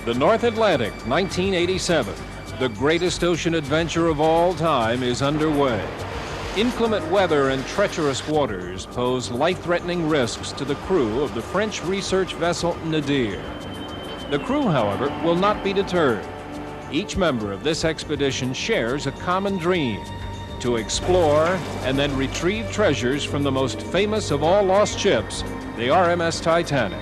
The North Atlantic, 1987. The greatest ocean adventure of all time is underway. Inclement weather and treacherous waters pose life-threatening risks to the crew of the French research vessel Nadir. The crew, however, will not be deterred. Each member of this expedition shares a common dream: to explore and then retrieve treasures from the most famous of all lost ships, the RMS Titanic.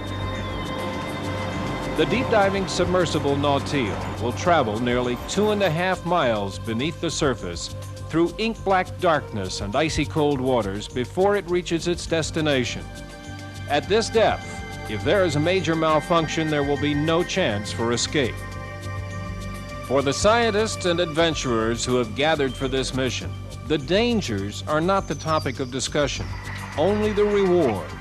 The deep-diving submersible Nautil will travel nearly 2.5 miles beneath the surface through ink-black darkness and icy cold waters before it reaches its destination. At this depth, if there is a major malfunction, there will be no chance for escape. For the scientists and adventurers who have gathered for this mission, the dangers are not the topic of discussion, only the rewards.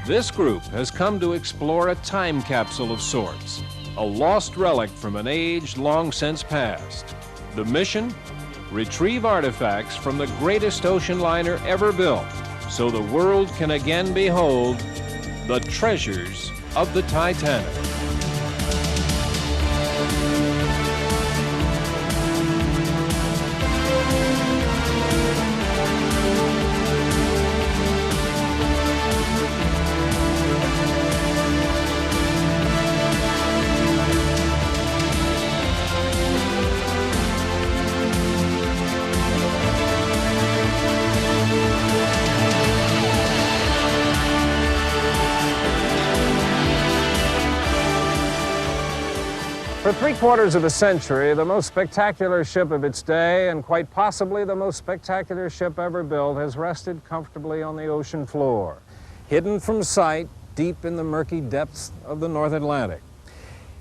This group has come to explore a time capsule of sorts, a lost relic from an age long since past. The mission? Retrieve artifacts from the greatest ocean liner ever built, so the world can again behold the treasures of the Titanic. For 3/4 of a century, the most spectacular ship of its day, and quite possibly the most spectacular ship ever built, has rested comfortably on the ocean floor, hidden from sight deep in the murky depths of the North Atlantic.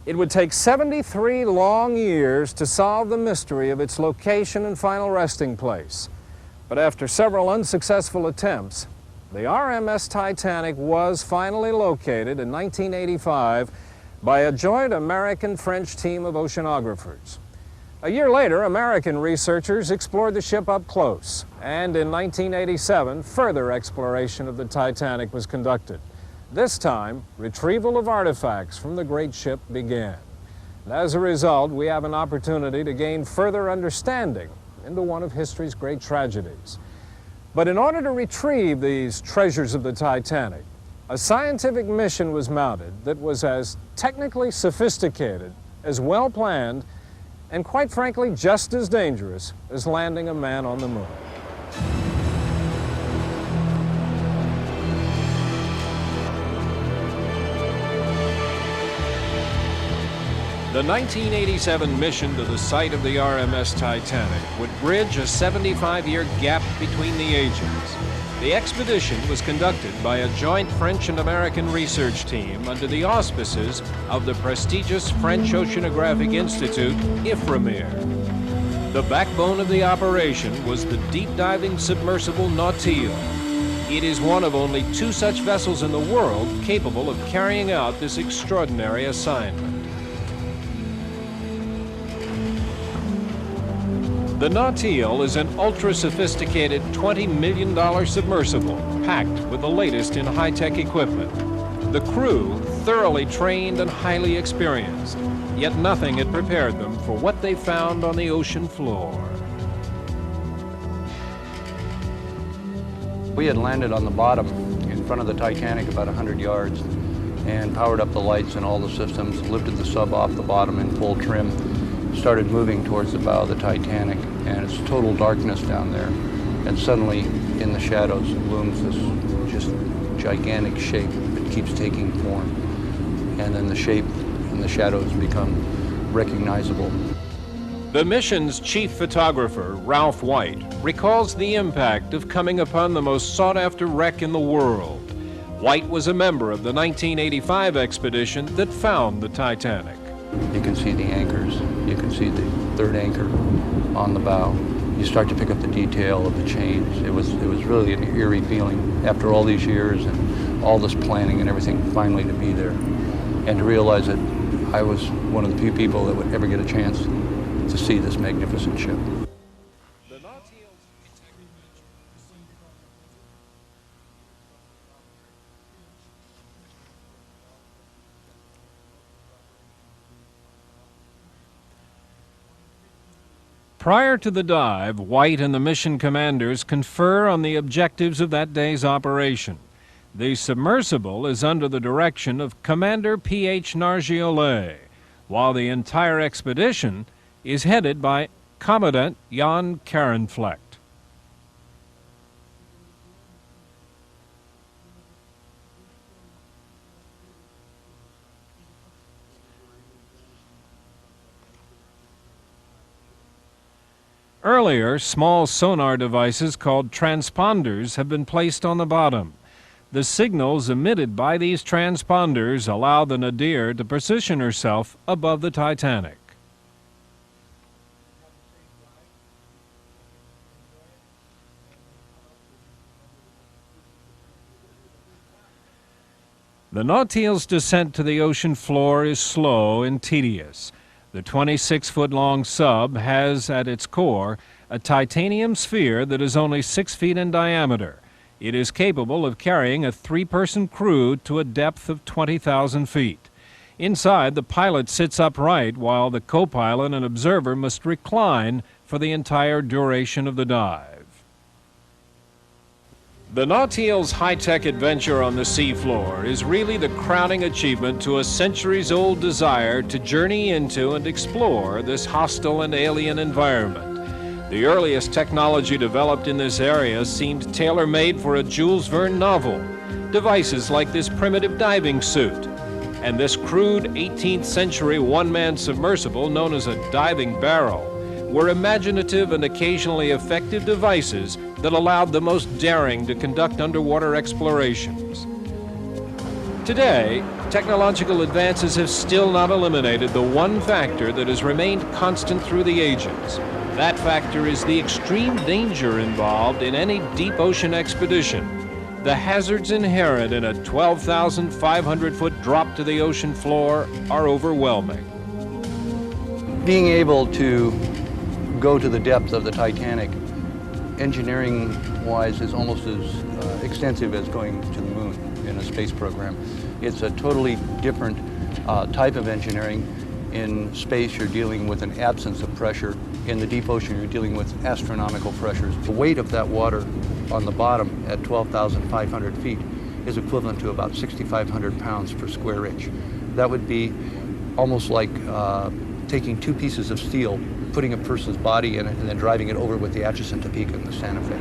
It would take 73 long years to solve the mystery of its location and final resting place. But after several unsuccessful attempts, the RMS Titanic was finally located in 1985 by a joint American-French team of oceanographers. A year later, American researchers explored the ship up close, and in 1987, further exploration of the Titanic was conducted. This time, retrieval of artifacts from the great ship began. And as a result, we have an opportunity to gain further understanding into one of history's great tragedies. But in order to retrieve these treasures of the Titanic, a scientific mission was mounted that was as technically sophisticated, as well planned, and quite frankly, just as dangerous as landing a man on the moon. The 1987 mission to the site of the RMS Titanic would bridge a 75-year gap between the ages. The expedition was conducted by a joint French and American research team under the auspices of the prestigious French Oceanographic Institute, IFREMER. The backbone of the operation was the deep-diving submersible Nautil. It is one of only 2 such vessels in the world capable of carrying out this extraordinary assignment. The Nautil is an ultra-sophisticated $20 million submersible packed with the latest in high-tech equipment. The crew, thoroughly trained and highly experienced, yet nothing had prepared them for what they found on the ocean floor. We had landed on the bottom in front of the Titanic about 100 yards and powered up the lights and all the systems, lifted the sub off the bottom in full trim, started moving towards the bow of the Titanic, and it's total darkness down there. And suddenly, in the shadows, looms this just gigantic shape that keeps taking form. And then the shape and the shadows become recognizable. The mission's chief photographer, Ralph White, recalls the impact of coming upon the most sought-after wreck in the world. White was a member of the 1985 expedition that found the Titanic. You can see the anchors. You can see the 3rd anchor on the bow. You start to pick up the detail of the chains. It was really an eerie feeling after all these years and all this planning and everything, finally to be there and to realize that I was one of the few people that would ever get a chance to see this magnificent ship. Prior to the dive, White and the mission commanders confer on the objectives of that day's operation. The submersible is under the direction of Commander P.H. Nargiolet, while the entire expedition is headed by Commandant Jan Karenflecht. Earlier, small sonar devices called transponders have been placed on the bottom. The signals emitted by these transponders allow the Nadir to position herself above the Titanic. The Nautile's descent to the ocean floor is slow and tedious. The 26-foot-long sub has at its core a titanium sphere that is only 6 feet in diameter. It is capable of carrying a 3-person crew to a depth of 20,000 feet. Inside, the pilot sits upright while the co-pilot and observer must recline for the entire duration of the dive. The Nautile's high-tech adventure on the seafloor is really the crowning achievement to a centuries-old desire to journey into and explore this hostile and alien environment. The earliest technology developed in this area seemed tailor-made for a Jules Verne novel. Devices like this primitive diving suit and this crude 18th century one-man submersible known as a diving barrel were imaginative and occasionally effective devices that allowed the most daring to conduct underwater explorations. Today, technological advances have still not eliminated the one factor that has remained constant through the ages. That factor is the extreme danger involved in any deep ocean expedition. The hazards inherent in a 12,500-foot drop to the ocean floor are overwhelming. Being able to go to the depth of the Titanic, engineering-wise, is almost as extensive as going to the moon in a space program. It's a totally different type of engineering. In space, you're dealing with an absence of pressure. In the deep ocean, you're dealing with astronomical pressures. The weight of that water on the bottom at 12,500 feet is equivalent to about 6,500 pounds per square inch. That would be almost like taking 2 pieces of steel, putting a person's body in it, and then driving it over with the Atchison, Topeka, and the Santa Fe.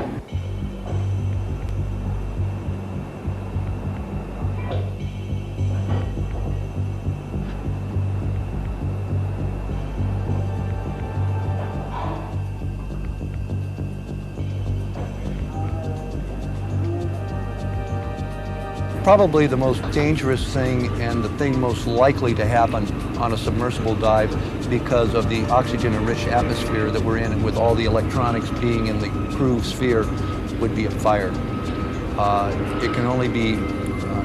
Probably the most dangerous thing and the thing most likely to happen on a submersible dive, because of the oxygen-enriched atmosphere that we're in and with all the electronics being in the crew sphere, would be a fire. It can only be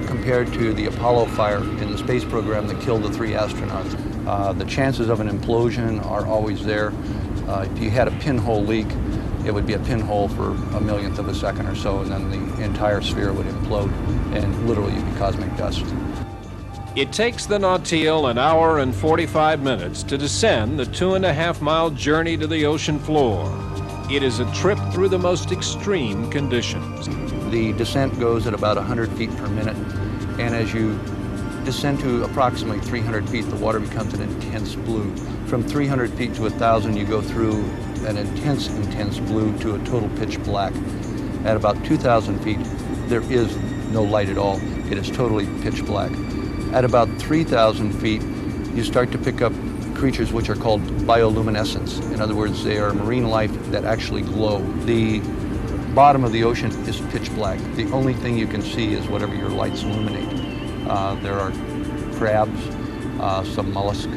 compared to the Apollo fire in the space program that killed the 3 astronauts. The chances of an implosion are always there. If you had a pinhole leak, it would be a pinhole for a millionth of a second or so, and then the entire sphere would implode, and literally you'd be cosmic dust. It takes the Nautile 1 hour and 45 minutes to descend the 2.5-mile journey to the ocean floor. It is a trip through the most extreme conditions. The descent goes at about 100 feet per minute, and as you descend to approximately 300 feet, the water becomes an intense blue. From 300 feet to 1,000, you go through an intense blue to a total pitch black. At about 2,000 feet, there is no light at all. It is totally pitch black. At about 3,000 feet, you start to pick up creatures which are called bioluminescents. In other words, they are marine life that actually glow. The bottom of the ocean is pitch black. The only thing you can see is whatever your lights illuminate. There are crabs, some mollusks,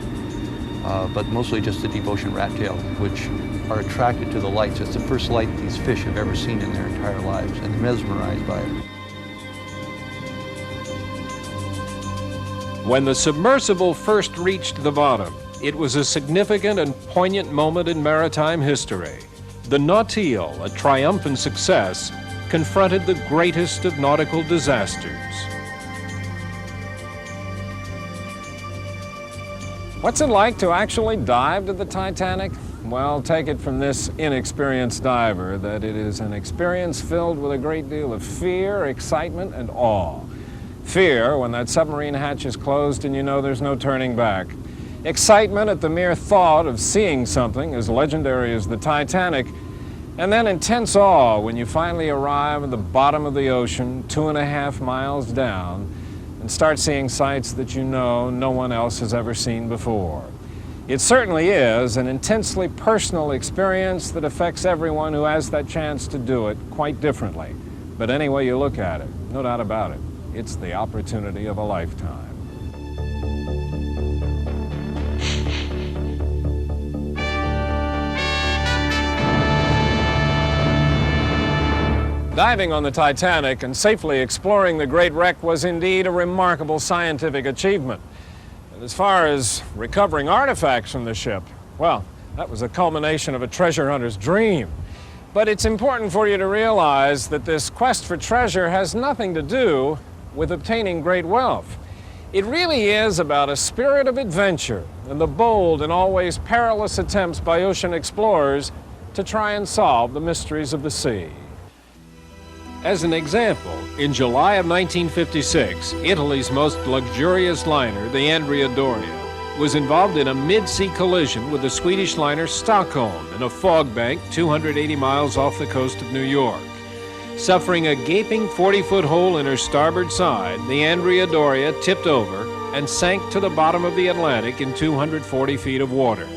but mostly just the deep ocean rat tail, which are attracted to the lights. It's the first light these fish have ever seen in their entire lives, and mesmerized by it. When the submersible first reached the bottom, it was a significant and poignant moment in maritime history. The Nautile, a triumphant success, confronted the greatest of nautical disasters. What's it like to actually dive to the Titanic? Well, take it from this inexperienced diver that it is an experience filled with a great deal of fear, excitement, and awe. Fear when that submarine hatch is closed and you know there's no turning back. Excitement at the mere thought of seeing something as legendary as the Titanic. And then intense awe when you finally arrive at the bottom of the ocean, 2.5 miles down, and start seeing sights that you know no one else has ever seen before. It certainly is an intensely personal experience that affects everyone who has that chance to do it quite differently. But any way you look at it, no doubt about it, it's the opportunity of a lifetime. Diving on the Titanic and safely exploring the great wreck was indeed a remarkable scientific achievement. And as far as recovering artifacts from the ship, well, that was a culmination of a treasure hunter's dream. But it's important for you to realize that this quest for treasure has nothing to do with obtaining great wealth. It really is about a spirit of adventure and the bold and always perilous attempts by ocean explorers to try and solve the mysteries of the sea. As an example, in July of 1956, Italy's most luxurious liner, the Andrea Doria, was involved in a mid-sea collision with the Swedish liner Stockholm in a fog bank 280 miles off the coast of New York. Suffering a gaping 40-foot hole in her starboard side, the Andrea Doria tipped over and sank to the bottom of the Atlantic in 240 feet of water.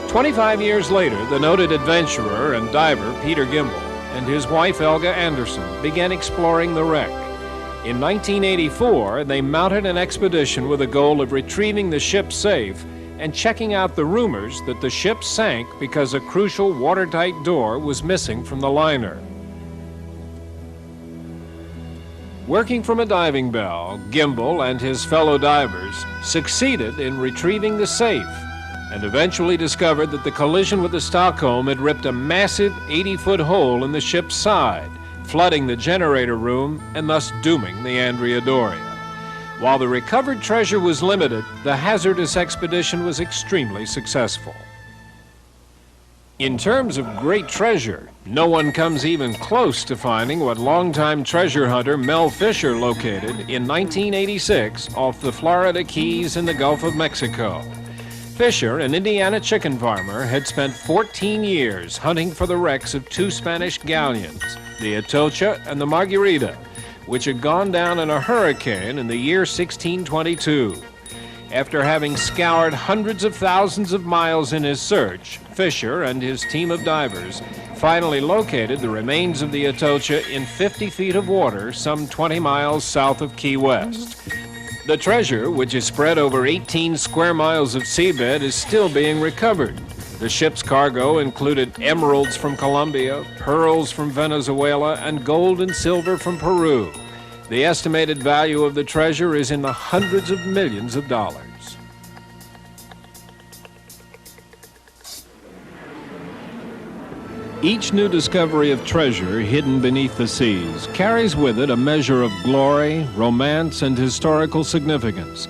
25 years later, the noted adventurer and diver Peter Gimbel and his wife Elga Anderson began exploring the wreck. In 1984, they mounted an expedition with the goal of retrieving the ship safe and checking out the rumors that the ship sank because a crucial watertight door was missing from the liner. Working from a diving bell, Gimbel and his fellow divers succeeded in retrieving the safe and eventually discovered that the collision with the Stockholm had ripped a massive 80-foot hole in the ship's side, flooding the generator room and thus dooming the Andrea Doria. While the recovered treasure was limited, the hazardous expedition was extremely successful. In terms of great treasure, no one comes even close to finding what longtime treasure hunter Mel Fisher located in 1986 off the Florida Keys in the Gulf of Mexico. Fisher, an Indiana chicken farmer, had spent 14 years hunting for the wrecks of two Spanish galleons, the Atocha and the Margarita, which had gone down in a hurricane in the year 1622. After having scoured hundreds of thousands of miles in his search, Fisher and his team of divers finally located the remains of the Atocha in 50 feet of water some 20 miles south of Key West. The treasure, which is spread over 18 square miles of seabed, is still being recovered. The ship's cargo included emeralds from Colombia, pearls from Venezuela, and gold and silver from Peru. The estimated value of the treasure is in the hundreds of millions of dollars. Each new discovery of treasure hidden beneath the seas carries with it a measure of glory, romance, and historical significance.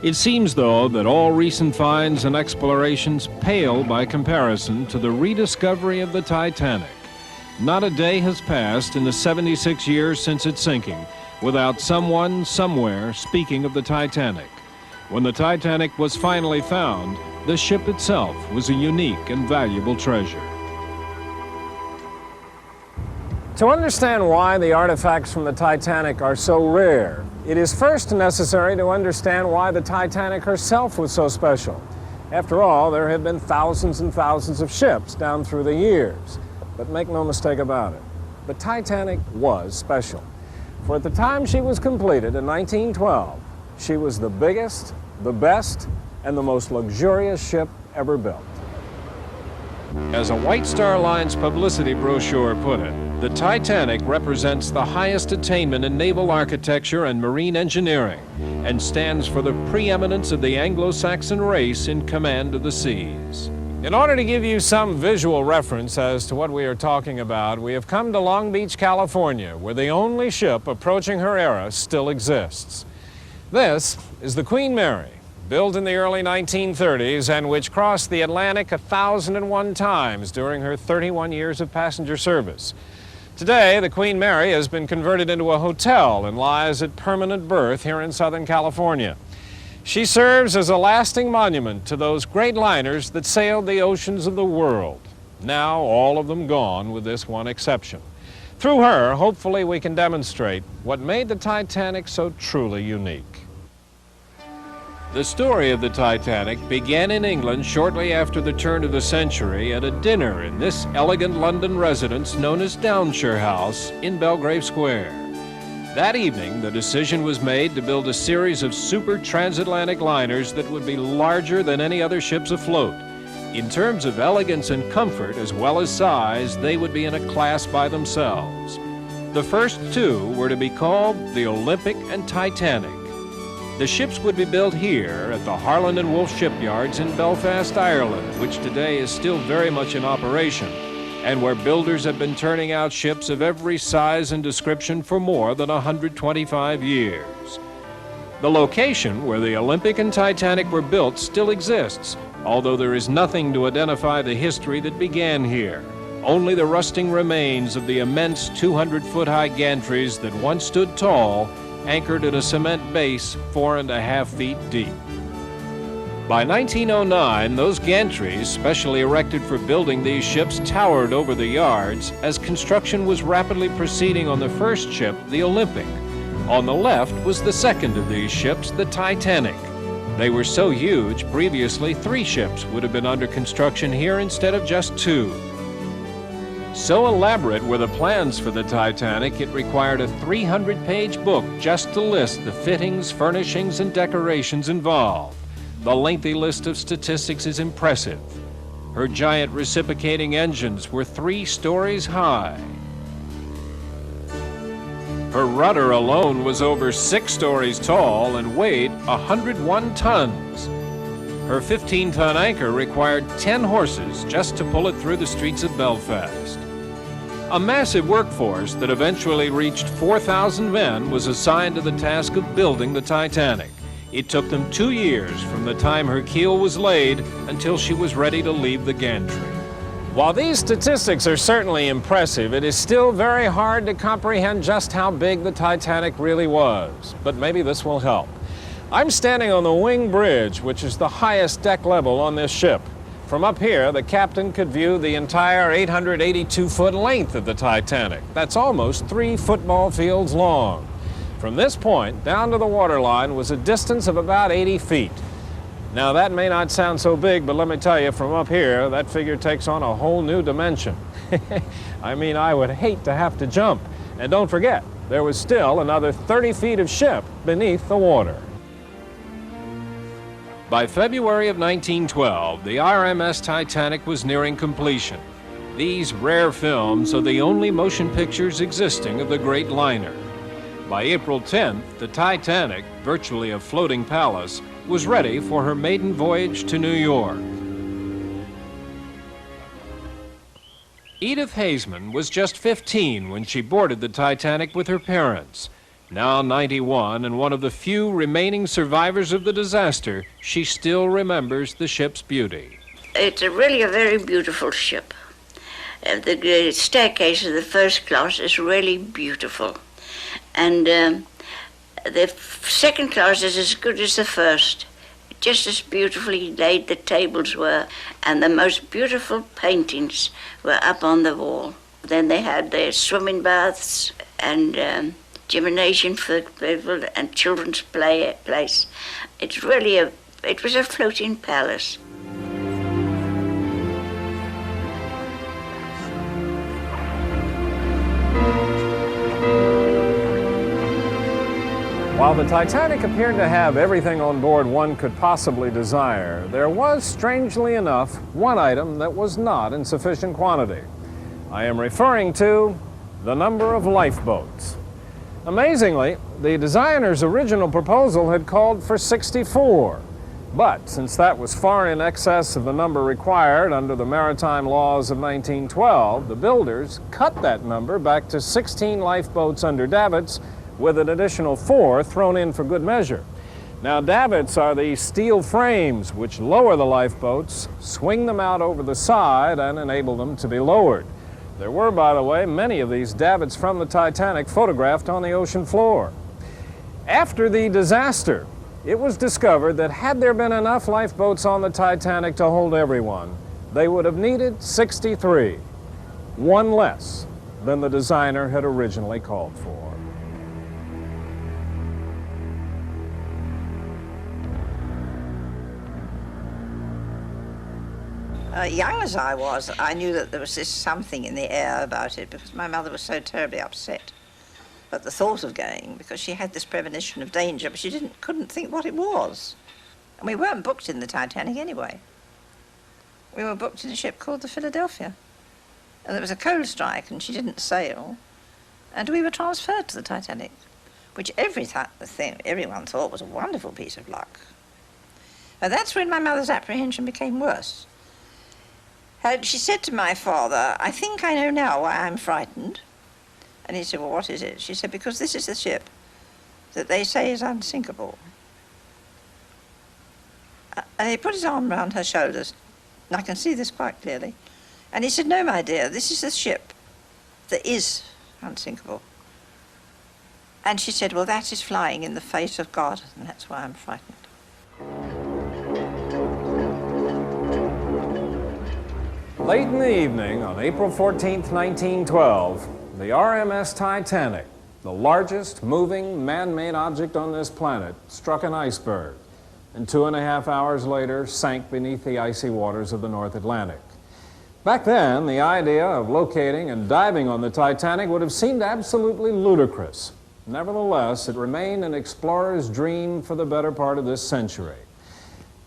It seems, though, that all recent finds and explorations pale by comparison to the rediscovery of the Titanic. Not a day has passed in the 76 years since its sinking without someone, somewhere, speaking of the Titanic. When the Titanic was finally found, the ship itself was a unique and valuable treasure. To understand why the artifacts from the Titanic are so rare, it is first necessary to understand why the Titanic herself was so special. After all, there have been thousands and thousands of ships down through the years. But make no mistake about it, the Titanic was special. For at the time she was completed in 1912, she was the biggest, the best, and the most luxurious ship ever built. As a White Star Line's publicity brochure put it, the Titanic represents the highest attainment in naval architecture and marine engineering and stands for the preeminence of the Anglo-Saxon race in command of the seas. In order to give you some visual reference as to what we are talking about, we have come to Long Beach, California, where the only ship approaching her era still exists. This is the Queen Mary, built in the early 1930s and which crossed the Atlantic 1,001 times during her 31 years of passenger service. Today, the Queen Mary has been converted into a hotel and lies at permanent berth here in Southern California. She serves as a lasting monument to those great liners that sailed the oceans of the world. Now, all of them gone with this one exception. Through her, hopefully we can demonstrate what made the Titanic so truly unique. The story of the Titanic began in England shortly after the turn of the century at a dinner in this elegant London residence known as Downshire House in Belgrave Square. That evening, the decision was made to build a series of super transatlantic liners that would be larger than any other ships afloat. In terms of elegance and comfort, as well as size, they would be in a class by themselves. The first two were to be called the Olympic and Titanic. The ships would be built here at the Harland and Wolff shipyards in Belfast, Ireland, which today is still very much in operation, and where builders have been turning out ships of every size and description for more than 125 years. The location where the Olympic and Titanic were built still exists, although there is nothing to identify the history that began here. Only the rusting remains of the immense 200-foot-high gantries that once stood tall, anchored at a cement base 4.5 feet deep. By 1909, those gantries, specially erected for building these ships, towered over the yards as construction was rapidly proceeding on the first ship, the Olympic. On the left was the second of these ships, the Titanic. They were so huge, previously 3 ships would have been under construction here instead of just 2. So elaborate were the plans for the Titanic, it required a 300-page book just to list the fittings, furnishings, and decorations involved. The lengthy list of statistics is impressive. Her giant reciprocating engines were 3 stories high. Her rudder alone was over 6 stories tall and weighed 101 tons. Her 15-ton anchor required 10 horses just to pull it through the streets of Belfast. A massive workforce that eventually reached 4,000 men was assigned to the task of building the Titanic. It took them 2 years from the time her keel was laid until she was ready to leave the gantry. While these statistics are certainly impressive, it is still very hard to comprehend just how big the Titanic really was. But maybe this will help. I'm standing on the wing bridge, which is the highest deck level on this ship. From up here, the captain could view the entire 882-foot length of the Titanic. That's almost 3 football fields long. From this point down to the waterline was a distance of about 80 feet. Now, that may not sound so big, but let me tell you, from up here, that figure takes on a whole new dimension. I mean, I would hate to have to jump. And don't forget, there was still another 30 feet of ship beneath the water. By February of 1912, the RMS Titanic was nearing completion. These rare films are the only motion pictures existing of the great liner. By April 10th, the Titanic, virtually a floating palace, was ready for her maiden voyage to New York. Edith Haseman was just 15 when she boarded the Titanic with her parents. Now 91 and one of the few remaining survivors of the disaster, she still remembers the ship's beauty. It's really a very beautiful ship. The staircase of the first class is really beautiful. And the second class is as good as the first. Just as beautifully laid the tables were, and the most beautiful paintings were up on the wall. Then they had their swimming baths and gymnasium for people and children's place. It's really it was a floating palace. While the Titanic appeared to have everything on board one could possibly desire, there was, strangely enough, one item that was not in sufficient quantity. I am referring to the number of lifeboats. Amazingly, the designer's original proposal had called for 64. But since that was far in excess of the number required under the maritime laws of 1912, the builders cut that number back to 16 lifeboats under davits, with an additional 4 thrown in for good measure. Now, davits are the steel frames which lower the lifeboats, swing them out over the side, and enable them to be lowered. There were, by the way, many of these davits from the Titanic photographed on the ocean floor. After the disaster, it was discovered that had there been enough lifeboats on the Titanic to hold everyone, they would have needed 63, one less than the designer had originally called for. Young as I was, I knew that there was this something in the air about it because my mother was so terribly upset at the thought of going, because she had this premonition of danger, but she couldn't think what it was. And we weren't booked in the Titanic anyway. We were booked in a ship called the Philadelphia. And there was a coal strike and she didn't sail, and we were transferred to the Titanic, which everyone thought was a wonderful piece of luck. And that's when my mother's apprehension became worse. She said to my father, "I think I know now why I'm frightened." And he said, "Well, what is it?" She said, "Because this is the ship that they say is unsinkable." And he put his arm round her shoulders, and I can see this quite clearly. And he said, "No, my dear, this is the ship that is unsinkable." And she said, "Well, that is flying in the face of God, and that's why I'm frightened." Late in the evening on April 14th, 1912, the RMS Titanic, the largest moving man-made object on this planet, struck an iceberg, and 2.5 hours later sank beneath the icy waters of the North Atlantic. Back then, the idea of locating and diving on the Titanic would have seemed absolutely ludicrous. Nevertheless, it remained an explorer's dream for the better part of this century.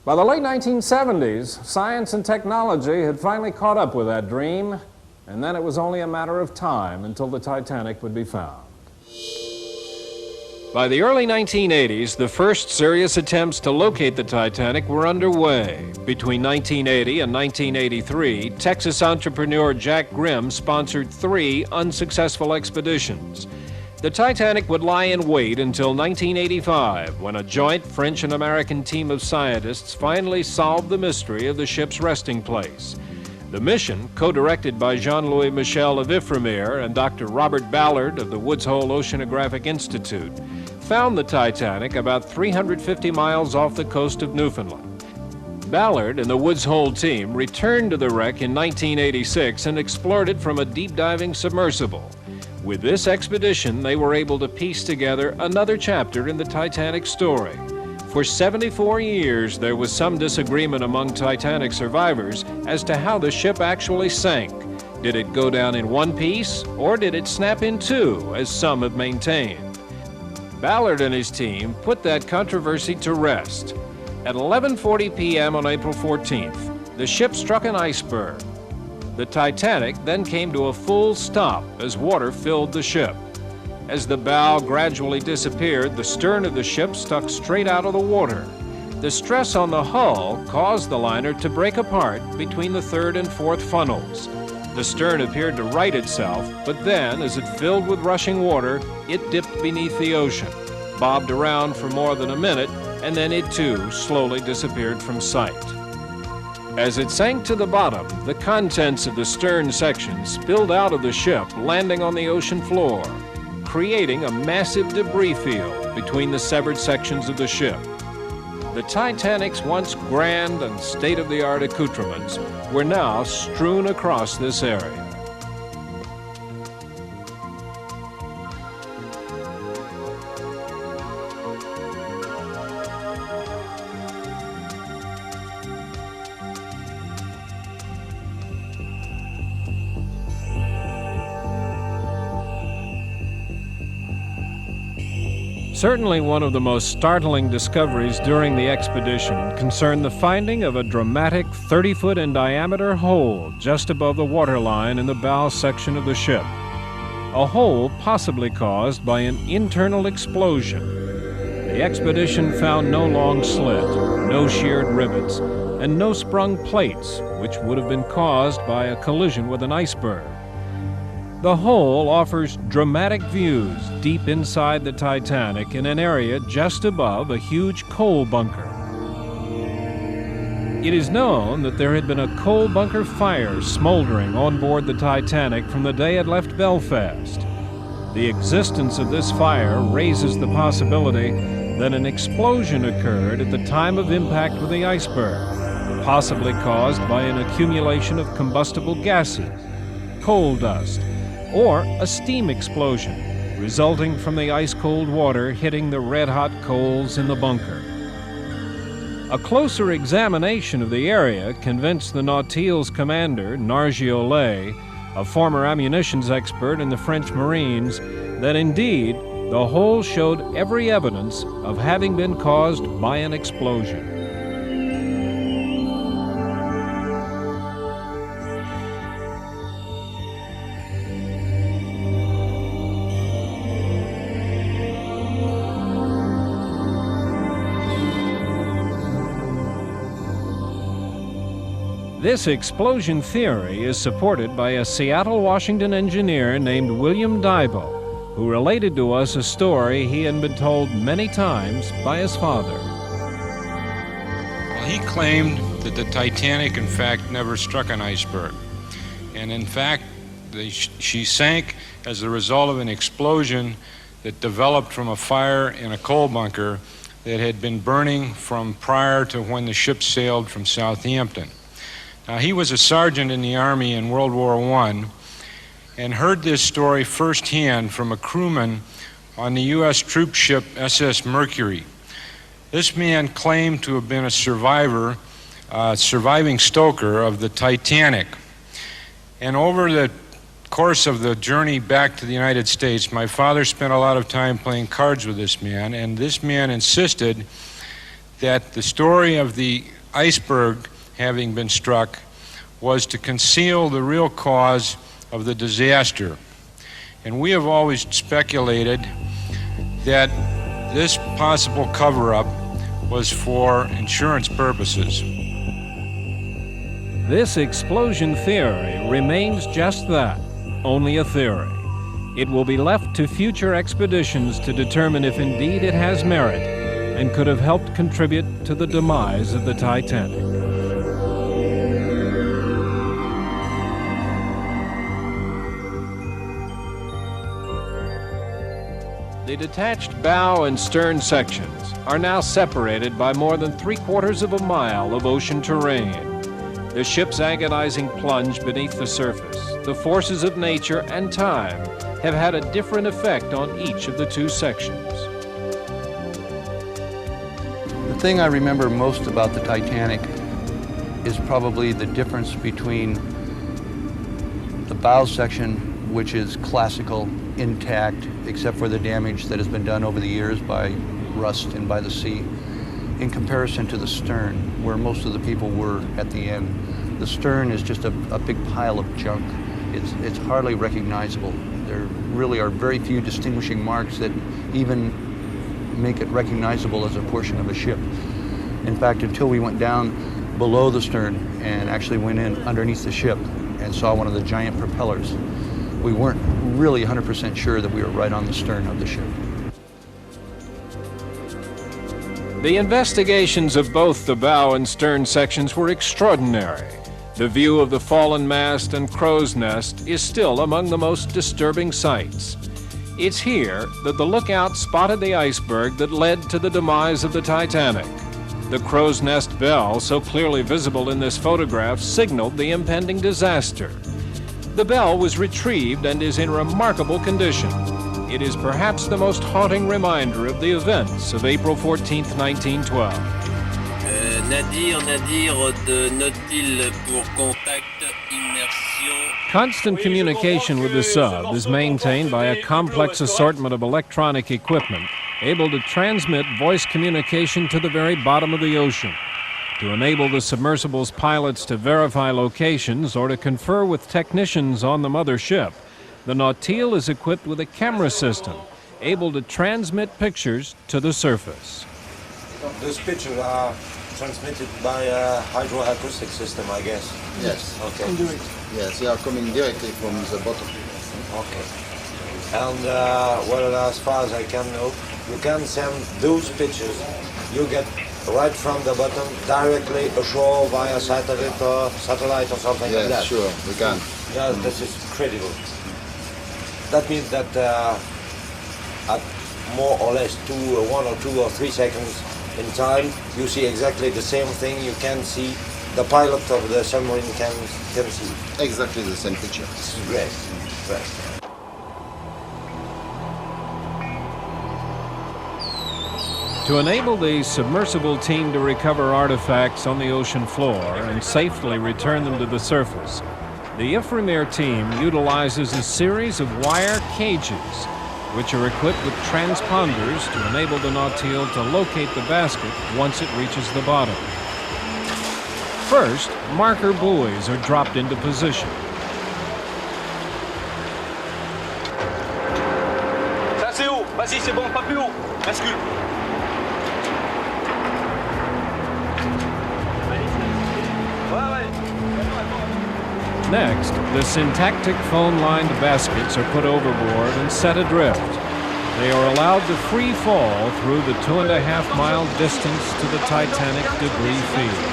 By the late 1970s, science and technology had finally caught up with that dream, and then it was only a matter of time until the Titanic would be found. By the early 1980s, the first serious attempts to locate the Titanic were underway. Between 1980 and 1983, Texas entrepreneur Jack Grimm sponsored 3 unsuccessful expeditions. The Titanic would lie in wait until 1985, when a joint French and American team of scientists finally solved the mystery of the ship's resting place. The mission, co-directed by Jean-Louis Michel of Ifremer and Dr. Robert Ballard of the Woods Hole Oceanographic Institute, found the Titanic about 350 miles off the coast of Newfoundland. Ballard and the Woods Hole team returned to the wreck in 1986 and explored it from a deep-diving submersible. With this expedition, they were able to piece together another chapter in the Titanic story. For 74 years, there was some disagreement among Titanic survivors as to how the ship actually sank. Did it go down in one piece, or did it snap in two, as some have maintained? Ballard and his team put that controversy to rest. At 11:40 p.m. on April 14th, the ship struck an iceberg. The Titanic then came to a full stop as water filled the ship. As the bow gradually disappeared, the stern of the ship stuck straight out of the water. The stress on the hull caused the liner to break apart between the third and fourth funnels. The stern appeared to right itself, but then, as it filled with rushing water, it dipped beneath the ocean, bobbed around for more than a minute, and then it too slowly disappeared from sight. As it sank to the bottom, the contents of the stern section spilled out of the ship, landing on the ocean floor, creating a massive debris field between the severed sections of the ship. The Titanic's once grand and state-of-the-art accoutrements were now strewn across this area. Certainly one of the most startling discoveries during the expedition concerned the finding of a dramatic 30-foot in diameter hole just above the waterline in the bow section of the ship. A hole possibly caused by an internal explosion. The expedition found no long slit, no sheared rivets, and no sprung plates, which would have been caused by a collision with an iceberg. The whole offers dramatic views deep inside the Titanic in an area just above a huge coal bunker. It is known that there had been a coal bunker fire smoldering on board the Titanic from the day it left Belfast. The existence of this fire raises the possibility that an explosion occurred at the time of impact with the iceberg, possibly caused by an accumulation of combustible gases, coal dust, or a steam explosion resulting from the ice-cold water hitting the red-hot coals in the bunker. A closer examination of the area convinced the Nautile's commander, Nargeolet, a former ammunitions expert in the French Marines, that indeed the hole showed every evidence of having been caused by an explosion. This explosion theory is supported by a Seattle, Washington engineer named William Dybo, who related to us a story he had been told many times by his father. Well, he claimed that the Titanic, in fact, never struck an iceberg. And in fact, she sank as a result of an explosion that developed from a fire in a coal bunker that had been burning from prior to when the ship sailed from Southampton. Now, he was a sergeant in the Army in World War I and heard this story firsthand from a crewman on the U.S. troop ship SS Mercury. This man claimed to have been a surviving stoker of the Titanic. And over the course of the journey back to the United States, my father spent a lot of time playing cards with this man, and this man insisted that the story of the iceberg having been struck was to conceal the real cause of the disaster. And we have always speculated that this possible cover-up was for insurance purposes. This explosion theory remains just that, only a theory. It will be left to future expeditions to determine if indeed it has merit and could have helped contribute to the demise of the Titanic. The detached bow and stern sections are now separated by more than 3/4 of a mile of ocean terrain. The ship's agonizing plunge beneath the surface, the forces of nature and time have had a different effect on each of the two sections. The thing I remember most about the Titanic is probably the difference between the bow section, which is classical, intact, except for the damage that has been done over the years by rust and by the sea, in comparison to the stern, where most of the people were at the end. The stern is just a big pile of junk. It's hardly recognizable. There really are very few distinguishing marks that even make it recognizable as a portion of a ship. In fact, until we went down below the stern and actually went in underneath the ship and saw one of the giant propellers, we weren't really 100% sure that we were right on the stern of the ship. The investigations of both the bow and stern sections were extraordinary. The view of the fallen mast and crow's nest is still among the most disturbing sights. It's here that the lookout spotted the iceberg that led to the demise of the Titanic. The crow's nest bell, so clearly visible in this photograph, signaled the impending disaster. The bell was retrieved and is in remarkable condition. It is perhaps the most haunting reminder of the events of April 14th, 1912. Nadir de Nautil pour contact immersion. Constant communication with the sub is maintained by a complex assortment of electronic equipment able to transmit voice communication to the very bottom of the ocean. To enable the submersible's pilots to verify locations or to confer with technicians on the mother ship, the Nautile is equipped with a camera system able to transmit pictures to the surface. Those pictures are transmitted by a hydroacoustic system, I guess. Yes. Okay. Yes, they are coming directly from the bottom. Okay. And well, as far as I can know, you can send those pictures you get right from the bottom directly ashore via satellite or something like that. Yes, sure, we can. Yeah, this is incredible. That means that at more or less 1 or 2 or 3 seconds in time, you see exactly the same thing you can see. The pilot of the submarine can see. Exactly the same picture. This is great. Great. To enable the submersible team to recover artifacts on the ocean floor and safely return them to the surface, the Ifremer team utilizes a series of wire cages, which are equipped with transponders to enable the Nautile to locate the basket once it reaches the bottom. First, marker buoys are dropped into position. C'est assez haut. Vas-y, c'est bon, pas plus haut. Bascule. Next, the syntactic phone-lined baskets are put overboard and set adrift. They are allowed to free fall through the 2.5-mile distance to the Titanic debris field.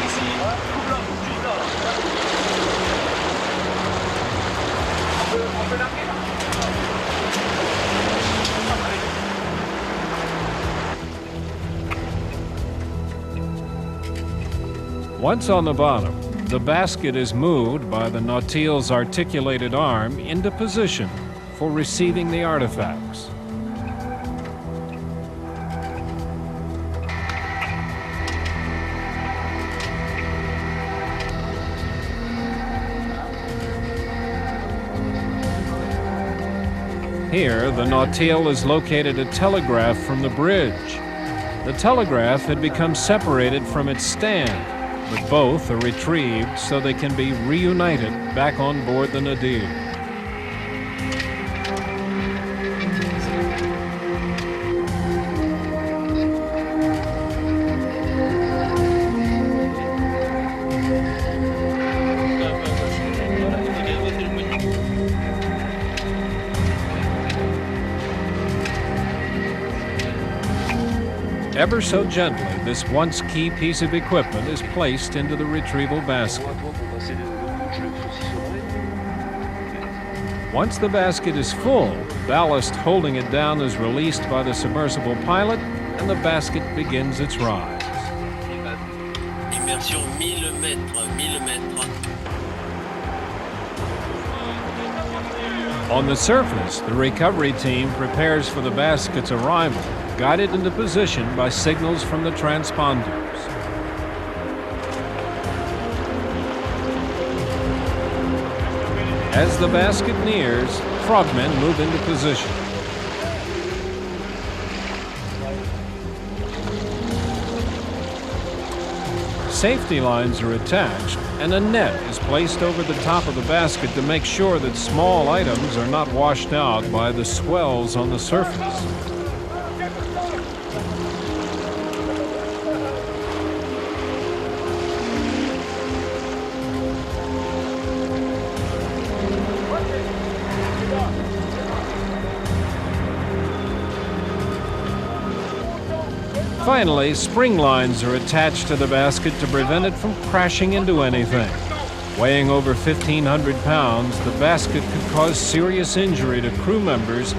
Once on the bottom, the basket is moved by the Nautile's articulated arm into position for receiving the artifacts. Here, the Nautile has located a telegraph from the bridge. The telegraph had become separated from its stand, but both are retrieved so they can be reunited back on board the Nadir. Ever so gently, this once key piece of equipment is placed into the retrieval basket. Once the basket is full, ballast holding it down is released by the submersible pilot, and the basket begins its rise. Immersion 1000 mètres. On the surface, the recovery team prepares for the basket's arrival, guided into position by signals from the transponders. As the basket nears, frogmen move into position. Safety lines are attached, and a net is placed over the top of the basket to make sure that small items are not washed out by the swells on the surface. Finally, spring lines are attached to the basket to prevent it from crashing into anything. Weighing over 1,500 pounds, the basket could cause serious injury to crew members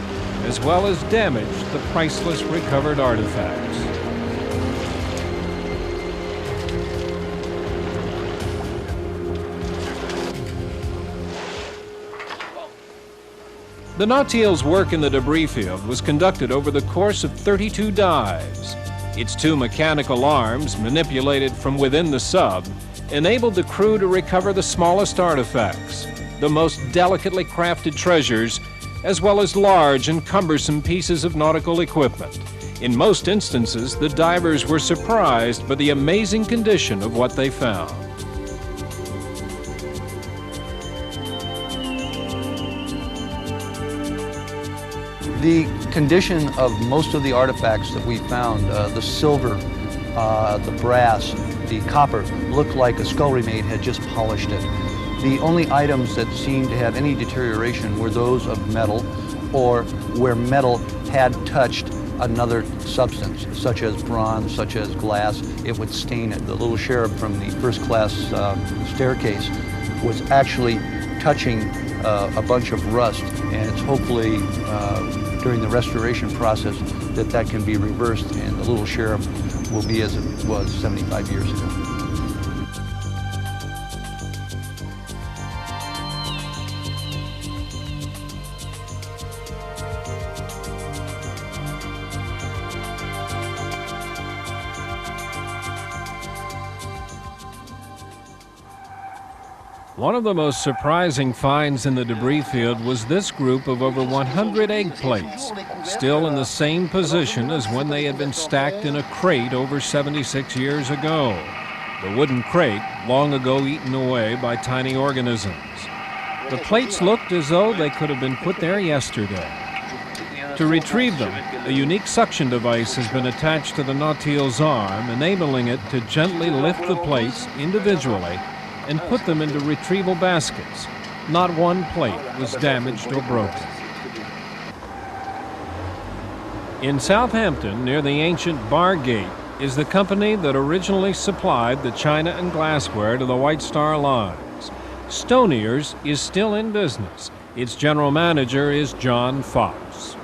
as well as damage the priceless recovered artifacts. The Nautile's work in the debris field was conducted over the course of 32 dives. Its 2 mechanical arms, manipulated from within the sub, enabled the crew to recover the smallest artifacts, the most delicately crafted treasures, as well as large and cumbersome pieces of nautical equipment. In most instances, the divers were surprised by the amazing condition of what they found. The condition of most of the artifacts that we found, the silver, the brass, the copper, looked like a scullery maid had just polished it. The only items that seemed to have any deterioration were those of metal, or where metal had touched another substance, such as bronze, such as glass. It would stain it. The little cherub from the first class staircase was actually touching a bunch of rust, and it's hopefully during the restoration process that can be reversed and the little cherub will be as it was 75 years ago. One of the most surprising finds in the debris field was this group of over 100 egg plates, still in the same position as when they had been stacked in a crate over 76 years ago. The wooden crate, long ago eaten away by tiny organisms. The plates looked as though they could have been put there yesterday. To retrieve them, a unique suction device has been attached to the nautile's arm, enabling it to gently lift the plates individually and put them into retrieval baskets. Not one plate was damaged or broken. In Southampton, near the ancient Bar Gate, is the company that originally supplied the china and glassware to the White Star Lines. Stonier's is still in business. Its general manager is John Fox.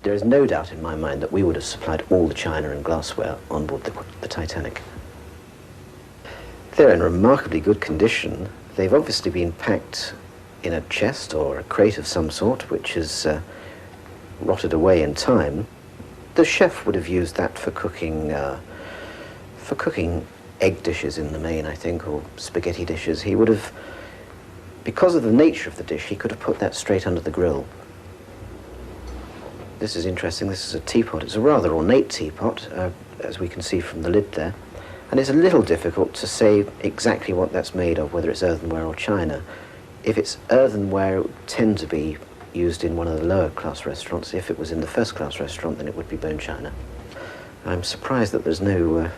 There is no doubt in my mind that we would have supplied all the china and glassware on board the Titanic. They're in remarkably good condition. They've obviously been packed in a chest or a crate of some sort, which has rotted away in time. The chef would have used that for cooking egg dishes in the main, I think, or spaghetti dishes. He would have, because of the nature of the dish, he could have put that straight under the grill. This is interesting. This is a teapot. It's a rather ornate teapot, as we can see from the lid there. And it's a little difficult to say exactly what that's made of, whether it's earthenware or china. If it's earthenware, it would tend to be used in one of the lower class restaurants. If it was in the first class restaurant, then it would be bone china. I'm surprised that there's no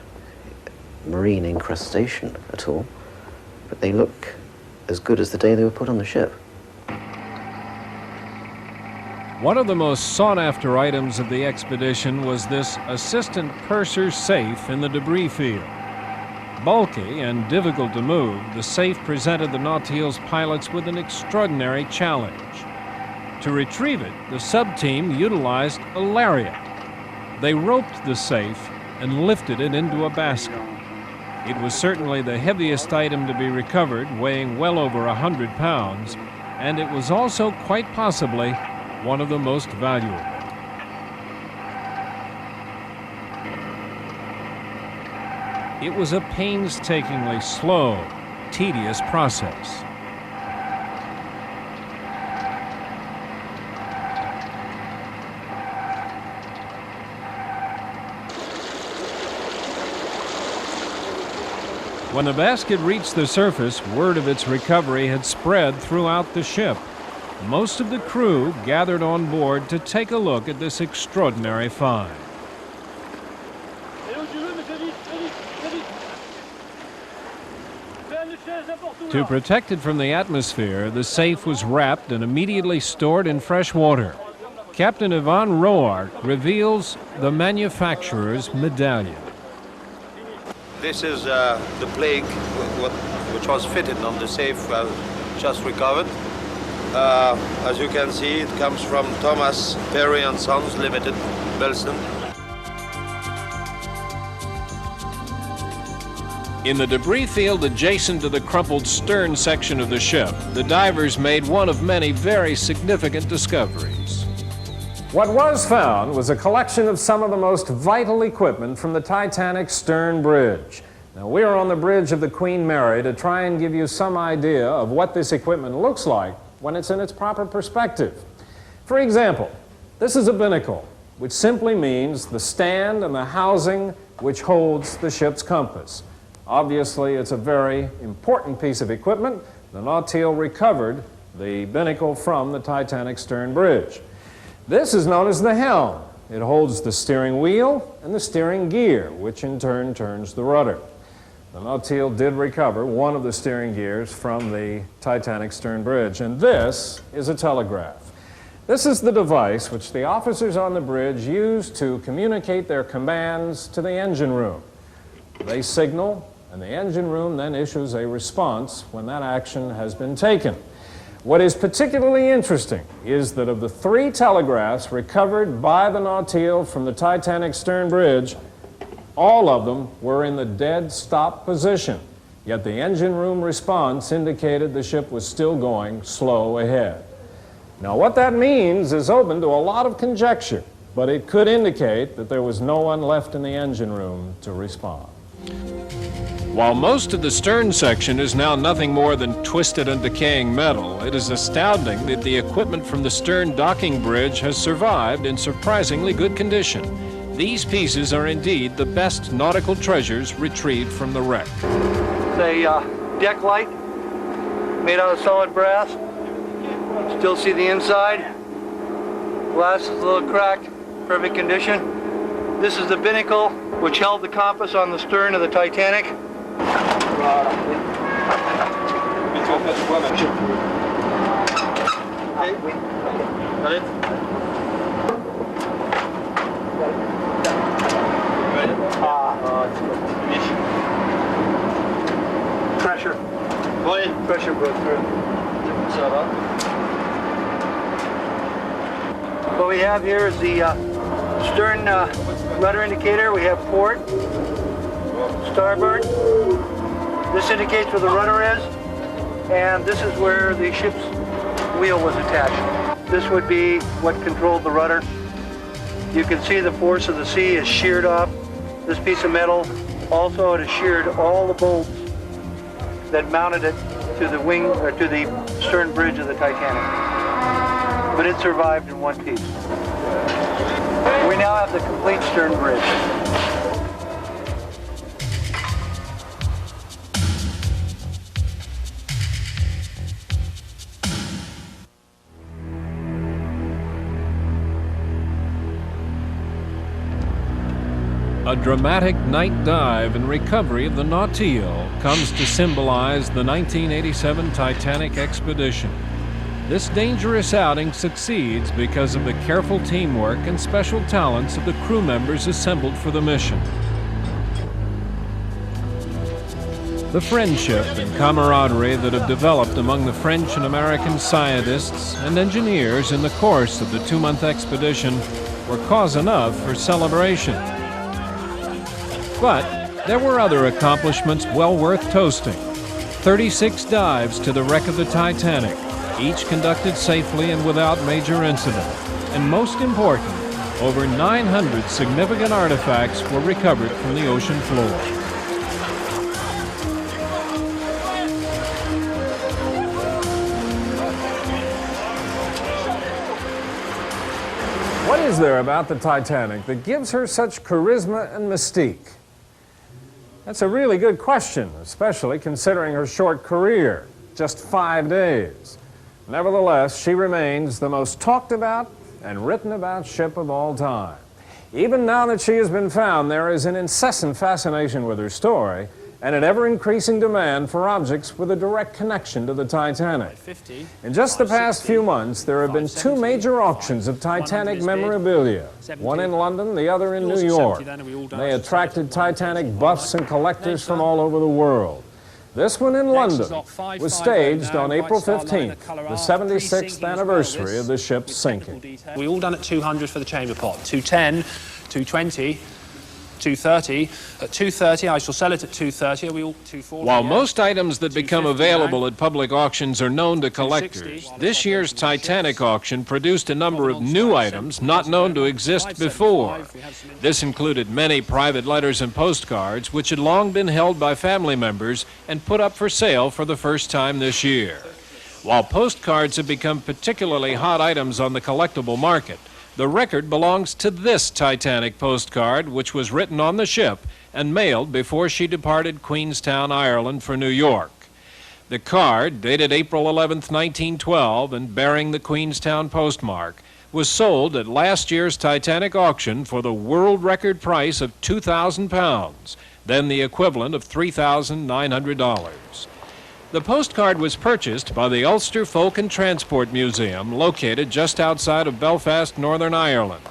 marine incrustation at all, but they look as good as the day they were put on the ship. One of the most sought-after items of the expedition was this assistant purser's safe in the debris field. Bulky and difficult to move, the safe presented the Nautile's pilots with an extraordinary challenge. To retrieve it, the sub-team utilized a lariat. They roped the safe and lifted it into a basket. It was certainly the heaviest item to be recovered, weighing well over 100 pounds, and it was also quite possibly one of the most valuable. It was a painstakingly slow, tedious process. When the basket reached the surface, word of its recovery had spread throughout the ship. Most of the crew gathered on board to take a look at this extraordinary find. To protect it from the atmosphere, the safe was wrapped and immediately stored in fresh water. Captain Ivan Roark reveals the manufacturer's medallion. This is the plaque which was fitted on the safe just recovered. As you can see, it comes from Thomas Perry & Sons Limited, Belston. In the debris field adjacent to the crumpled stern section of the ship, the divers made one of many very significant discoveries. What was found was a collection of some of the most vital equipment from the Titanic's stern bridge. Now, we are on the bridge of the Queen Mary to try and give you some idea of what this equipment looks like when it's in its proper perspective. For example, this is a binnacle, which simply means the stand and the housing which holds the ship's compass. Obviously, it's a very important piece of equipment. The Nautile recovered the binnacle from the Titanic stern bridge. This is known as the helm. It holds the steering wheel and the steering gear, which in turn turns the rudder. The Nautil did recover one of the steering gears from the Titanic stern bridge, and this is a telegraph. This is the device which the officers on the bridge use to communicate their commands to the engine room. They signal, and the engine room then issues a response when that action has been taken. What is particularly interesting is that of the 3 telegraphs recovered by the Nautil from the Titanic stern bridge, all of them were in the dead stop position, yet the engine room response indicated the ship was still going slow ahead. Now, what that means is open to a lot of conjecture, but it could indicate that there was no one left in the engine room to respond. While most of the stern section is now nothing more than twisted and decaying metal, it is astounding that the equipment from the stern docking bridge has survived in surprisingly good condition. These pieces are indeed the best nautical treasures retrieved from the wreck. It's a deck light made out of solid brass. Still see the inside. Glass is a little cracked, perfect condition. This is the binnacle which held the compass on the stern of the Titanic. Got it? Pressure. Pressure broke through. What we have here is the stern rudder indicator. We have port, starboard. This indicates where the rudder is, and this is where the ship's wheel was attached. This would be what controlled the rudder. You can see the force of the sea is sheared off this piece of metal. Also, it has sheared all the bolts that mounted it to the wing or to the stern bridge of the Titanic. But it survived in one piece. We now have the complete stern bridge. A dramatic night dive and recovery of the Nautil comes to symbolize the 1987 Titanic expedition. This dangerous outing succeeds because of the careful teamwork and special talents of the crew members assembled for the mission. The friendship and camaraderie that have developed among the French and American scientists and engineers in the course of the 2-month expedition were cause enough for celebration. But there were other accomplishments well worth toasting. 36 dives to the wreck of the Titanic, each conducted safely and without major incident. And most important, over 900 significant artifacts were recovered from the ocean floor. What is there about the Titanic that gives her such charisma and mystique? That's a really good question, especially considering her short career, just 5 days. Nevertheless, she remains the most talked about and written about ship of all time. Even now that she has been found, there is an incessant fascination with her story and an ever-increasing demand for objects with a direct connection to the Titanic. In just the past few months, there have been 2 major auctions of Titanic memorabilia, one in London, the other in New York. They attracted Titanic buffs and collectors from all over the world. This one in London was staged on April 15th, the 76th anniversary of the ship's sinking. We all done at 200 for the chamber pot, 210, 220, 230. At 230, I shall sell it at 230. Are we all 240? While most items that become available at public auctions are known to collectors, this year's Titanic auction produced a number of new items not known to exist before. This included many private letters and postcards which had long been held by family members and put up for sale for the first time this year. While postcards have become particularly hot items on the collectible market, the record belongs to this Titanic postcard, which was written on the ship and mailed before she departed Queenstown, Ireland for New York. The card, dated April 11th, 1912, and bearing the Queenstown postmark, was sold at last year's Titanic auction for the world record price of £2,000. then the equivalent of $3,900. The postcard was purchased by the Ulster Folk and Transport Museum, located just outside of Belfast, Northern Ireland.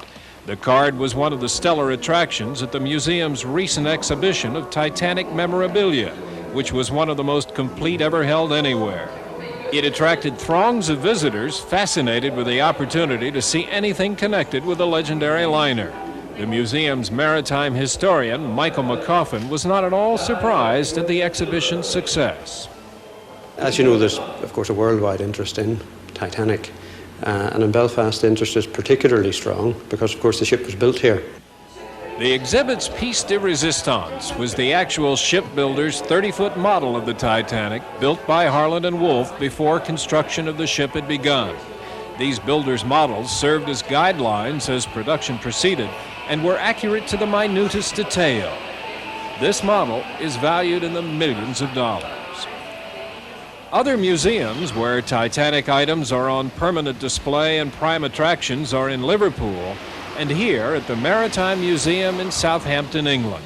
The card was one of the stellar attractions at the museum's recent exhibition of Titanic memorabilia, which was one of the most complete ever held anywhere. It attracted throngs of visitors fascinated with the opportunity to see anything connected with the legendary liner. The museum's maritime historian, Michael McCoffin, was not at all surprised at the exhibition's success. As you know, there's, of course, a worldwide interest in Titanic. And in Belfast, the interest is particularly strong because, of course, the ship was built here. The exhibit's piece de resistance was the actual shipbuilder's 30-foot model of the Titanic, built by Harland and Wolff before construction of the ship had begun. These builders' models served as guidelines as production proceeded and were accurate to the minutest detail. This model is valued in the millions of dollars. Other museums where Titanic items are on permanent display and prime attractions are in Liverpool and here at the Maritime Museum in Southampton, England.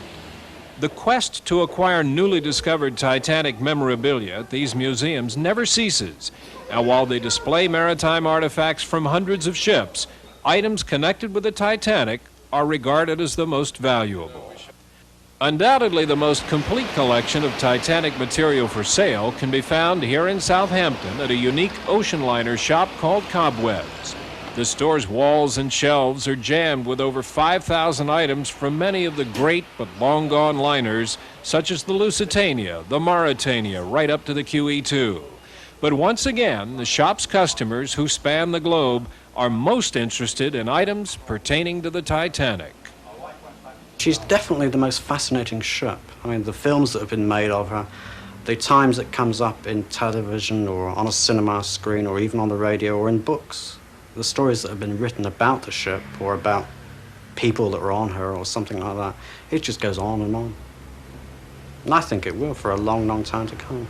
The quest to acquire newly discovered Titanic memorabilia at these museums never ceases, and while they display maritime artifacts from hundreds of ships, items connected with the Titanic are regarded as the most valuable. Undoubtedly, the most complete collection of Titanic material for sale can be found here in Southampton at a unique ocean liner shop called Cobwebs. The store's walls and shelves are jammed with over 5,000 items from many of the great but long-gone liners, such as the Lusitania, the Mauretania, right up to the QE2. But once again, the shop's customers who span the globe are most interested in items pertaining to the Titanic. She's definitely the most fascinating ship. I mean, the films that have been made of her, the times it comes up in television or on a cinema screen or even on the radio or in books, the stories that have been written about the ship or about people that were on her or something like that, it just goes on and on. And I think it will for a long, long time to come.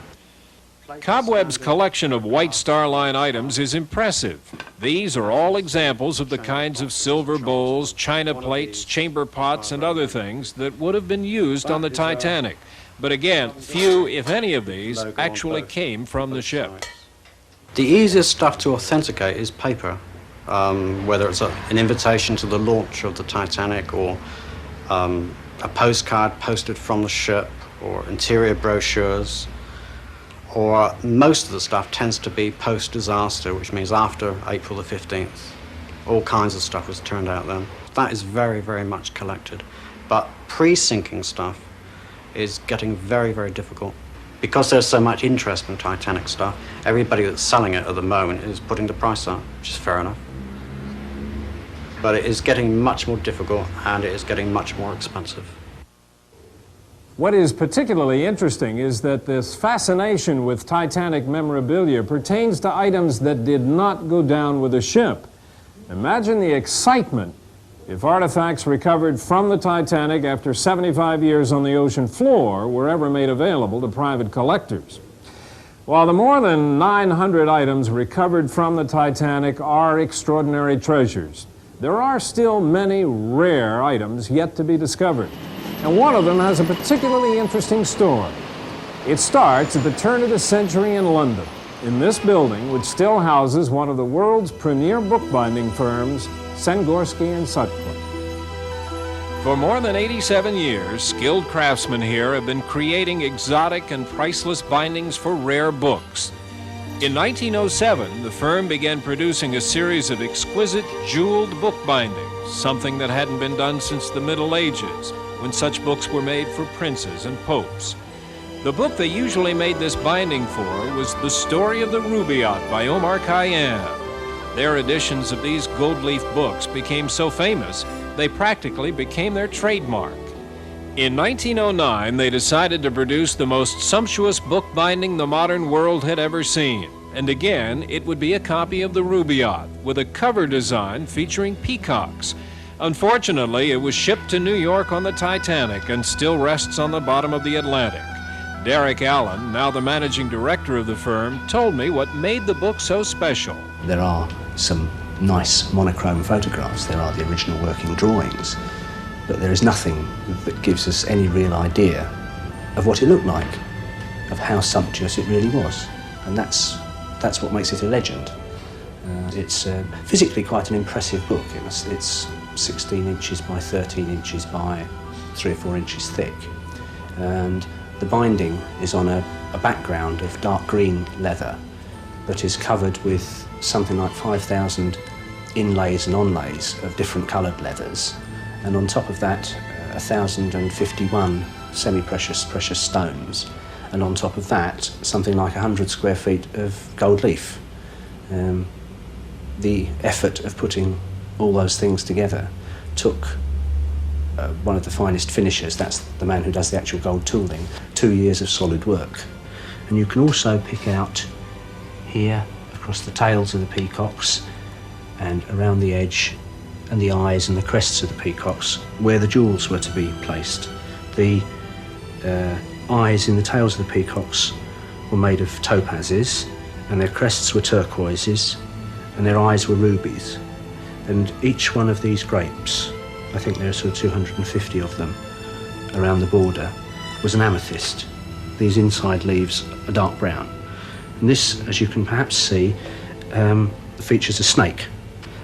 Cobweb's collection of White Star Line items is impressive. These are all examples of the kinds of silver bowls, china plates, chamber pots, and other things that would have been used on the Titanic. But again, few, if any of these, actually came from the ship. The easiest stuff to authenticate is paper, whether it's an invitation to the launch of the Titanic or a postcard posted from the ship or interior brochures. Or most of the stuff tends to be post-disaster, which means after April the 15th. All kinds of stuff was turned out then. That is very, very much collected. But pre-sinking stuff is getting very, very difficult. Because there's so much interest in Titanic stuff, everybody that's selling it at the moment is putting the price up, which is fair enough. But it is getting much more difficult and it is getting much more expensive. What is particularly interesting is that this fascination with Titanic memorabilia pertains to items that did not go down with the ship. Imagine the excitement if artifacts recovered from the Titanic after 75 years on the ocean floor were ever made available to private collectors. While the more than 900 items recovered from the Titanic are extraordinary treasures, there are still many rare items yet to be discovered. And one of them has a particularly interesting story. It starts at the turn of the century in London, in this building, which still houses one of the world's premier bookbinding firms, Sengorsky & Sutcliffe. For more than 87 years, skilled craftsmen here have been creating exotic and priceless bindings for rare books. In 1907, the firm began producing a series of exquisite jeweled book bindings, something that hadn't been done since the Middle Ages, when such books were made for princes and popes. The book they usually made this binding for was The Story of the Rubaiyat by Omar Khayyam. Their editions of these gold leaf books became so famous, they practically became their trademark. In 1909, they decided to produce the most sumptuous book binding the modern world had ever seen. And again, it would be a copy of the Rubaiyat, with a cover design featuring peacocks. Unfortunately, it was shipped to New York on the Titanic and still rests on the bottom of the Atlantic. Derek Allen, now the managing director of the firm, told me what made the book so special. There are some nice monochrome photographs. There are the original working drawings. but there is nothing that gives us any real idea of what it looked like, of how sumptuous it really was. And that's what makes it a legend. It's physically quite an impressive book. It's 16 inches by 13 inches by 3 or 4 inches thick. And the binding is on a background of dark green leather that is covered with something like 5,000 inlays and onlays of different coloured leathers. And on top of that, 1,051 semi-precious precious stones. And on top of that, something like 100 square feet of gold leaf. The effort of putting all those things together took one of the finest finishers, that's the man who does the actual gold tooling, 2 years of solid work. And you can also pick out here, across the tails of the peacocks, and around the edge, and the eyes and the crests of the peacocks, where the jewels were to be placed. The eyes in the tails of the peacocks were made of topazes, and their crests were turquoises, and their eyes were rubies. And each one of these grapes, I think there are sort of 250 of them around the border, was an amethyst. These inside leaves are dark brown. And this, as you can perhaps see, features a snake.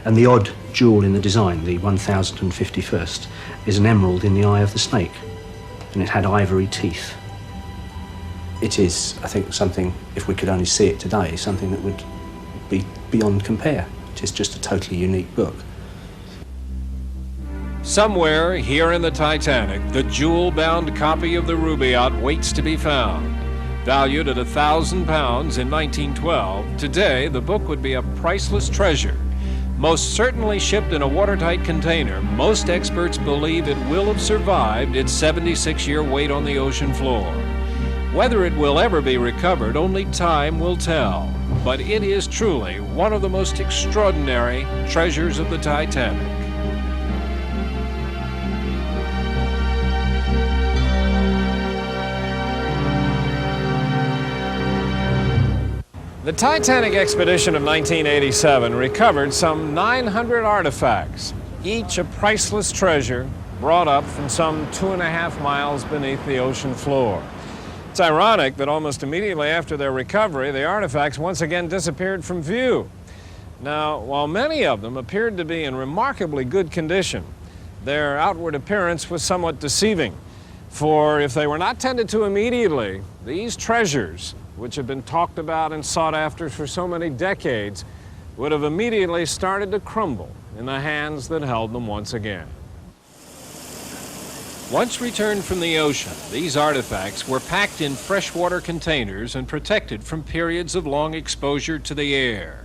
And the odd jewel in the design, the 1051st, is an emerald in the eye of the snake. And it had ivory teeth. It is, I think, something, if we could only see it today, something that would be beyond compare. It is just a totally unique book. Somewhere here in the Titanic, the jewel-bound copy of the Rubaiyat waits to be found. Valued at £1,000 in 1912, today the book would be a priceless treasure. Most certainly shipped in a watertight container, most experts believe it will have survived its 76-year wait on the ocean floor. Whether it will ever be recovered, only time will tell. But it is truly one of the most extraordinary treasures of the Titanic. The Titanic expedition of 1987 recovered some 900 artifacts, each a priceless treasure brought up from some 2.5 miles beneath the ocean floor. It's ironic that almost immediately after their recovery, the artifacts once again disappeared from view. Now, while many of them appeared to be in remarkably good condition, their outward appearance was somewhat deceiving. For if they were not tended to immediately, these treasures, which have been talked about and sought after for so many decades, would have immediately started to crumble in the hands that held them once again. Once returned from the ocean, these artifacts were packed in freshwater containers and protected from periods of long exposure to the air.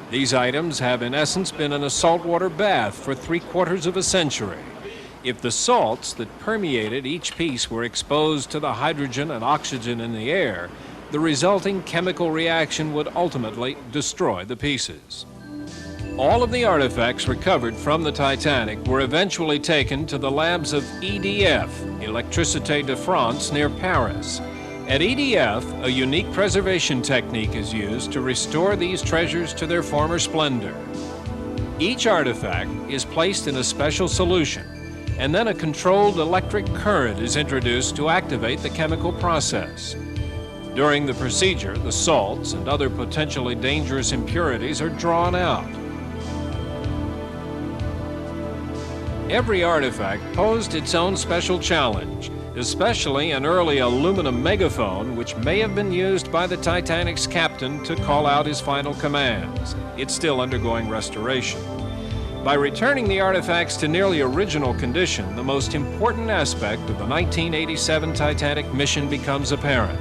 These items have in essence been in a saltwater bath for 3/4 of a century. If the salts that permeated each piece were exposed to the hydrogen and oxygen in the air, the resulting chemical reaction would ultimately destroy the pieces. All of the artifacts recovered from the Titanic were eventually taken to the labs of EDF, Électricité de France, near Paris. At EDF, a unique preservation technique is used to restore these treasures to their former splendor. Each artifact is placed in a special solution, and then a controlled electric current is introduced to activate the chemical process. During the procedure, the salts and other potentially dangerous impurities are drawn out. Every artifact posed its own special challenge, especially an early aluminum megaphone which may have been used by the Titanic's captain to call out his final commands. It's still undergoing restoration. By returning the artifacts to nearly original condition, the most important aspect of the 1987 Titanic mission becomes apparent.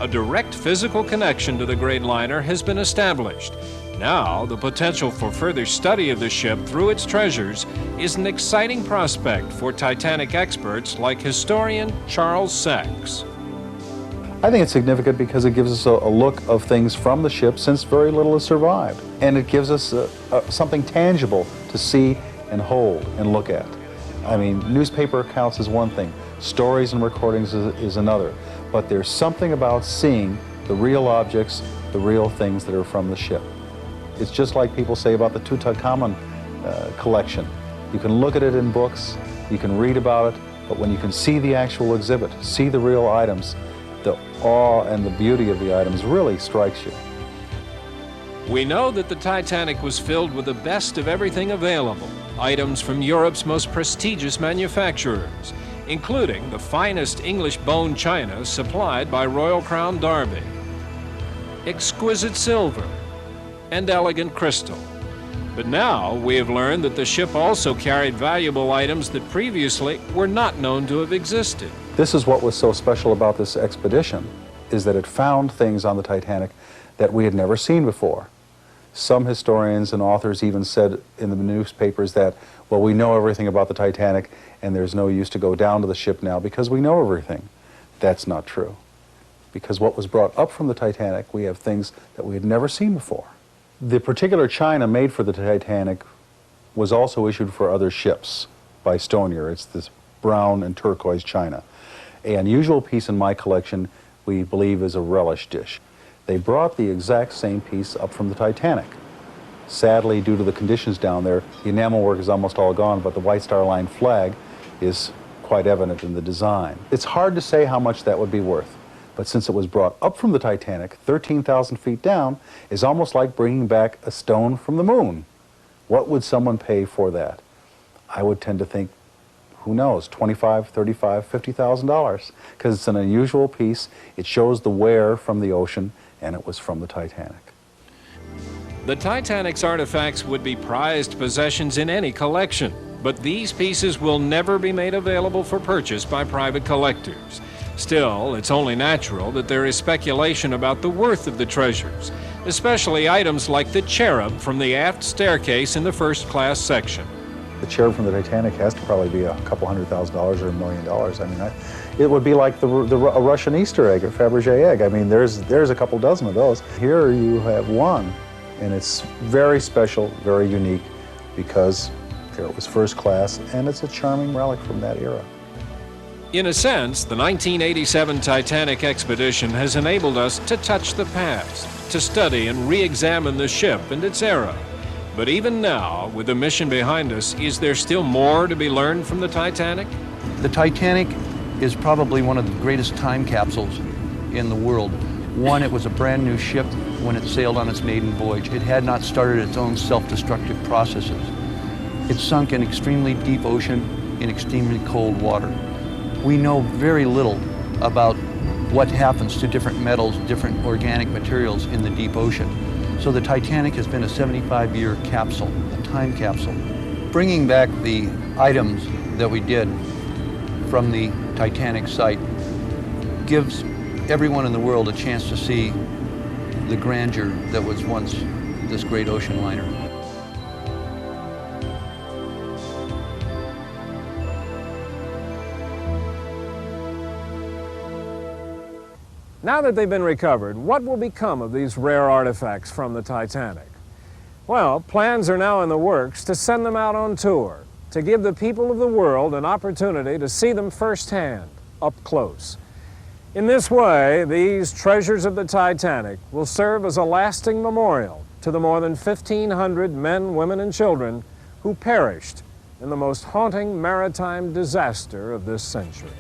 A direct physical connection to the great liner has been established. Now, the potential for further study of the ship through its treasures is an exciting prospect for Titanic experts like historian Charles Sachs. I think it's significant because it gives us a look of things from the ship since very little has survived. And it gives us something tangible to see and hold and look at. I mean, newspaper accounts is one thing, stories and recordings is another. But there's something about seeing the real objects, the real things that are from the ship. It's just like people say about the Tutankhamun collection. You can look at it in books, You can read about it, but when you can see the actual exhibit, see the real items, the awe and the beauty of the items really strikes you. We know that the Titanic was filled with the best of everything available, items from Europe's most prestigious manufacturers, including the finest English bone china supplied by Royal Crown Derby, exquisite silver, and elegant crystal. But now we have learned that the ship also carried valuable items that previously were not known to have existed. This is what was so special about this expedition, is that it found things on the Titanic that we had never seen before. Some historians and authors even said in the newspapers that, well, we know everything about the Titanic and there's no use to go down to the ship now because we know everything. That's not true. Because what was brought up from the Titanic, we have things that we had never seen before. The particular china made for the Titanic was also issued for other ships by Stonier. It's this brown and turquoise china. An unusual piece in my collection, we believe, is a relish dish. They brought the exact same piece up from the Titanic. Sadly, due to the conditions down there, the enamel work is almost all gone, but the White Star Line flag is quite evident in the design. It's hard to say how much that would be worth, but since it was brought up from the Titanic, 13,000 feet down, is almost like bringing back a stone from the moon. What would someone pay for that? I would tend to think, who knows, $25,000, $35,000, $50,000, because it's an unusual piece. It shows the wear from the ocean, and it was from the Titanic. The Titanic's artifacts would be prized possessions in any collection, but these pieces will never be made available for purchase by private collectors. Still, it's only natural that there is speculation about the worth of the treasures, especially items like the cherub from the aft staircase in the first-class section. The cherub from the Titanic has to probably be a couple $100,000 or $1 million. I mean, it would be like a Russian Easter egg or Fabergé egg. I mean, there's a couple dozen of those. Here you have one, and it's very special, very unique, because it was first class, and it's a charming relic from that era. In a sense, the 1987 Titanic expedition has enabled us to touch the past, to study and re-examine the ship and its era. But even now, with the mission behind us, is there still more to be learned from the Titanic? The Titanic is probably one of the greatest time capsules in the world. One, it was a brand new ship when it sailed on its maiden voyage. It had not started its own self-destructive processes. It sunk in extremely deep ocean in extremely cold water. We know very little about what happens to different metals, different organic materials in the deep ocean. So the Titanic has been a 75-year capsule, a time capsule. Bringing back the items that we did from the Titanic site gives everyone in the world a chance to see the grandeur that was once this great ocean liner. Now that they've been recovered, what will become of these rare artifacts from the Titanic? Well, plans are now in the works to send them out on tour, to give the people of the world an opportunity to see them firsthand, up close. In this way, these treasures of the Titanic will serve as a lasting memorial to the more than 1,500 men, women, and children who perished in the most haunting maritime disaster of this century.